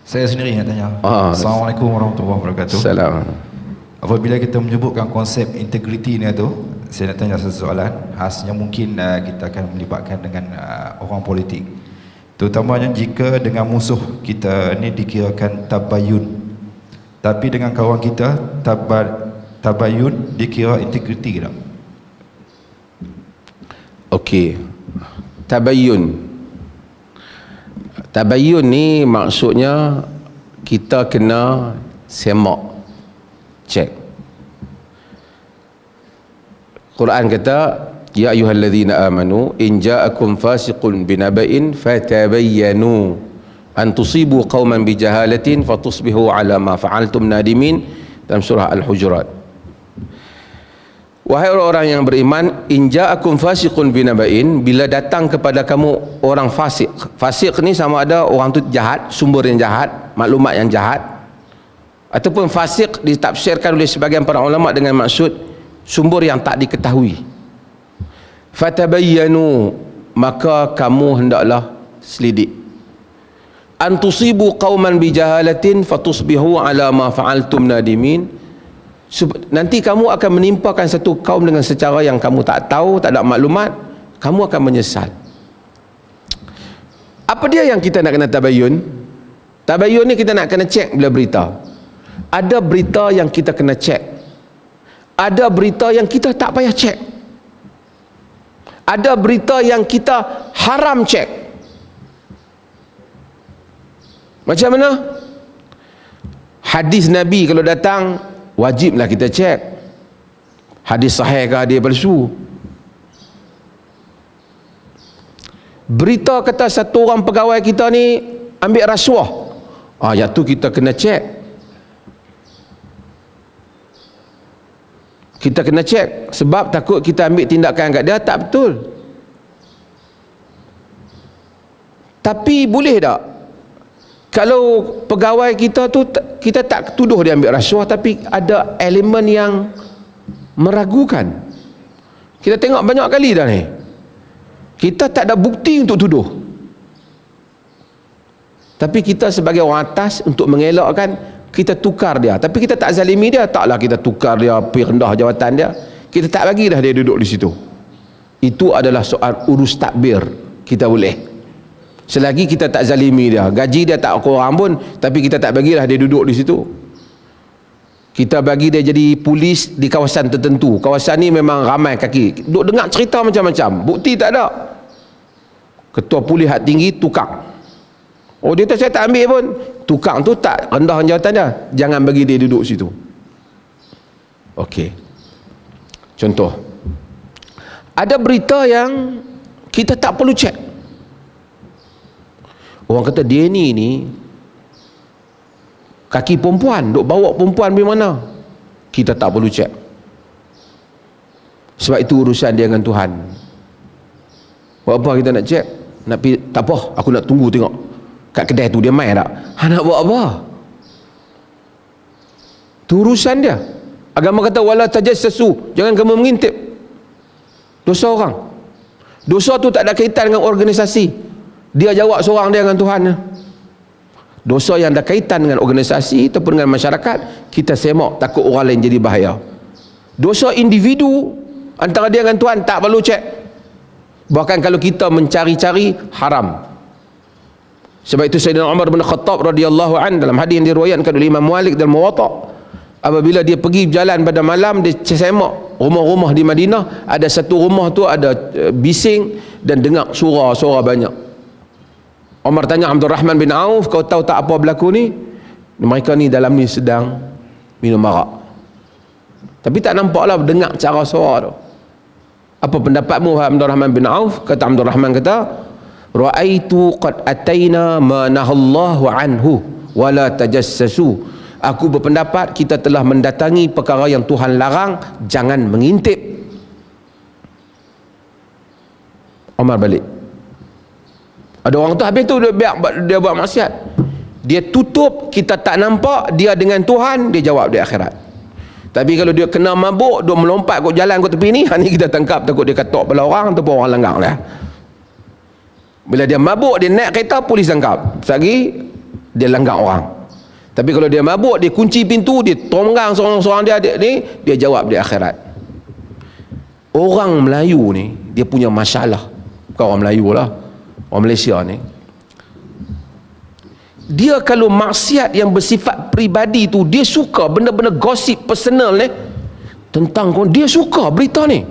Saya sendiri yang tanya. Ah. Assalamualaikum warahmatullahi wabarakatuh. Salam. Apabila kita menyebutkan konsep integriti ni tu, saya nak tanya satu soalan khas yang mungkin kita akan melibatkan dengan orang politik. Terutamanya jika dengan musuh kita ni dikirakan tabayun. Tapi dengan kawan kita tabayun dikira integriti ke tak? Okey. Tabayun ni maksudnya kita kena semak, cek. Quran kata, ya ayyuhallazina amanu in ja'akum fasiqun binaba'in fatabayyanu an tusibu qauman bijahalatin fatusbihu ala ma fa'altum nadimin, dalam surah Al-Hujurat. Wahai orang-orang yang beriman, in ja'akum fasiqun binaba'in, bila datang kepada kamu orang fasik. Fasik ni sama ada orang tu jahat, sumber yang jahat, maklumat yang jahat, ataupun fasik ditafsirkan oleh sebagian para ulama dengan maksud sumber yang tak diketahui. Fatabayyanu, maka kamu hendaklah selidik. Antusibu qauman bijahalatin fatusbihu ala ma fa'altum nadimin, nanti kamu akan menimpakan satu kaum dengan secara yang kamu tak tahu, tak ada maklumat, kamu akan menyesal. Apa dia yang kita nak kena tabayun? Tabayun ni kita nak kena cek bila berita. Ada berita yang kita kena cek, ada berita yang kita tak payah cek, ada berita yang kita haram cek. Macam mana? Hadis Nabi kalau datang, wajiblah kita cek hadis sahih ke hadis palsu. Berita kata satu orang pegawai kita ni ambil rasuah, yang tu kita kena cek. Kita kena cek, sebab takut kita ambil tindakan kat dia tak betul. Tapi boleh tak kalau pegawai kita tu, kita tak tuduh dia ambil rasuah, tapi ada elemen yang meragukan? Kita tengok banyak kali dah ni, kita tak ada bukti untuk tuduh, tapi kita sebagai orang atas untuk mengelakkan, kita tukar dia. Tapi kita tak zalimi dia, taklah kita tukar dia, pergi rendah jawatan dia, kita tak bagi dah dia duduk di situ. Itu adalah soal urus takbir, kita boleh. Selagi kita tak zalimi dia, gaji dia tak kurang pun, tapi kita tak bagilah dia duduk di situ. Kita bagi dia jadi polis di kawasan tertentu. Kawasan ni memang ramai kaki, duk dengar cerita macam-macam, bukti tak ada. Ketua polis hak tinggi tukang. Oh, dia tak, saya tak ambil pun. Tukang tu tak rendah jawatan dia, jangan bagi dia duduk situ. Okey. Contoh, ada berita yang kita tak perlu cek. Orang kata dia ni kaki perempuan, duk bawa perempuan pergi mana, kita tak perlu cek, sebab itu urusan dia dengan Tuhan. Buat apa kita nak cek? Nak pergi, tak apa, aku nak tunggu tengok kat kedai tu dia main tak. Nak buat apa? Itu urusan dia. Agama kata wala tajassasu, jangan kamu mengintip dosa orang. Dosa tu tak ada kaitan dengan organisasi, dia jawab seorang dia dengan Tuhan. Dosa yang ada kaitan dengan organisasi ataupun dengan masyarakat, kita semak, takut orang lain jadi bahaya. Dosa individu antara dia dengan Tuhan tak perlu cek. Bahkan kalau kita mencari-cari, haram. Sebab itu Sayyidina Umar bin Khattab radhiyallahu an, dalam hadis yang diriwayatkan oleh Imam Malik dalam Muwatta, apabila dia pergi jalan pada malam, dia semak rumah-rumah di Madinah, ada satu rumah tu ada bising dan dengar suara-suara banyak. Umar tanya Abdul Rahman bin Auf, kau tahu tak apa berlaku ni? Mereka ni dalam ni sedang minum arak, tapi tak nampaklah dengar cara suara tu. Apa pendapatmu Abdul Rahman bin Auf? Kata Abdul Rahman, kata ra'aitu qad ataina ma nahallahu anhu wala tajassasu. Aku berpendapat kita telah mendatangi perkara yang Tuhan larang, jangan mengintip. Umar balik. Ada orang tu habis tu dia buat maksiat, dia tutup, kita tak nampak, dia dengan Tuhan dia jawab di akhirat. Tapi kalau dia kena mabuk, dia melompat kot jalan kot tepi ni, ni kita tangkap, takut dia katok pada orang ataupun orang langgar lah. Bila dia mabuk, dia naik kereta, polis tangkap. Lagi dia langgar orang. Tapi kalau dia mabuk, dia kunci pintu, dia tonggang seorang-seorang dia ni, dia jawab di akhirat. Orang Melayu ni, dia punya masalah. Bukan orang Melayu lah, orang Malaysia ni, dia kalau maksiat yang bersifat peribadi tu, dia suka benda-benda gosip personal ni tentang kau, dia suka berita ni.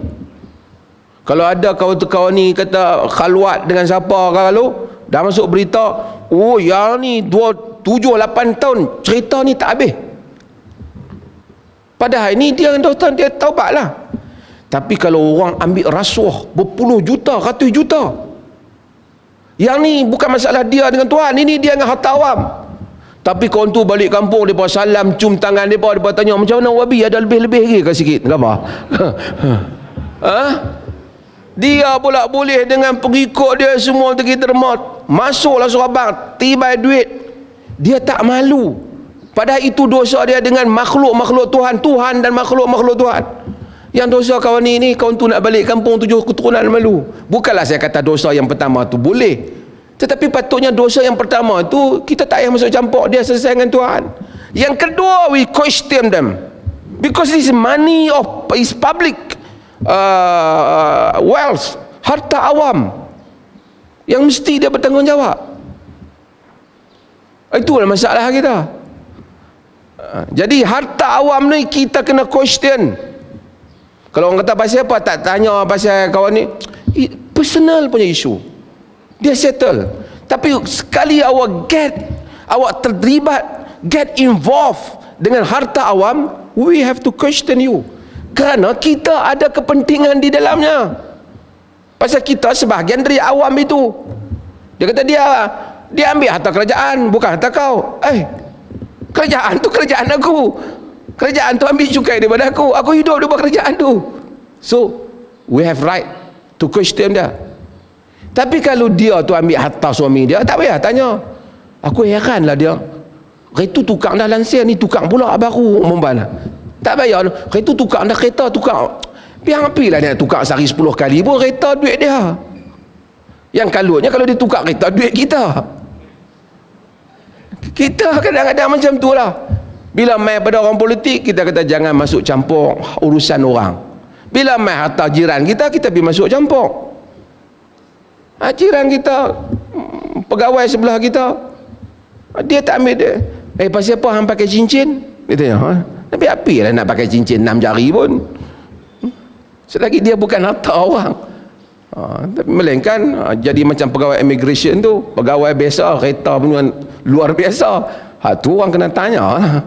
Kalau ada kawan-kawan ni kata khalwat dengan siapa kalau dah masuk berita, oh yang ni 7-8 tahun cerita ni tak habis. Padahal ni dia taubat lah. Tapi kalau orang ambil rasuah berpuluh juta, ratus juta, yang ni bukan masalah dia dengan Tuhan, ini dia dengan harta awam. Tapi kawan tu balik kampung, dia salam, cium tangan dia tanya, macam mana Wabi, ada lebih-lebih lagi ke sikit? Kenapa? Ha? Dia pula boleh dengan pengikut dia semua pergi dermat, masuklah Surabaya, tiba duit, dia tak malu. Padahal itu dosa dia dengan makhluk-makhluk Tuhan, Tuhan dan makhluk-makhluk Tuhan. Yang dosa kawan ni kawan tu nak balik kampung 7 keturunan malu. Bukanlah saya kata dosa yang pertama tu boleh, tetapi patutnya dosa yang pertama tu kita tak payah masuk campur, dia selesai dengan Tuhan. Yang kedua, we question them because this money of is public wealth, harta awam yang mesti dia bertanggungjawab. Itulah masalah kita. Jadi harta awam ni kita kena question. Kalau orang kata pasal apa, tak tanya pasal kawan ni, personal punya isu, dia settle. Tapi sekali awak terlibat, get involved dengan harta awam, we have to question you, kerana kita ada kepentingan di dalamnya. Pasal kita sebahagian dari awam itu. Dia kata dia ambil harta kerajaan, bukan harta kau. Kerajaan tu kerajaan aku, kerajaan tu ambil cukai daripada aku hidup daripada kerajaan tu. So we have right to question dia. Tapi kalau dia tu ambil harta suami dia, tak payah tanya. Aku heranlah dia, itu tukang dah lansir, ni tukang pula baru membana. Tak payah, itu tukang dah kereta, tukang biar apilah dia tukar sehari 10 kali pun kereta duit dia. Yang kalutnya kalau dia tukar kereta duit kita. Kita kadang-kadang macam tu lah. Bila main pada orang politik, kita kata jangan masuk campur urusan orang. Bila main harta jiran kita pergi masuk campur. Jiran kita, pegawai sebelah kita, dia tak ambil dia. Pasal apa hang pakai cincin? Dia tanya, tapi apalah nak pakai cincin 6 jari pun. Selagi dia bukan harta orang. Tapi melainkan jadi macam pegawai immigration tu, pegawai biasa, kereta punya luar biasa. Tu orang kena tanya lah.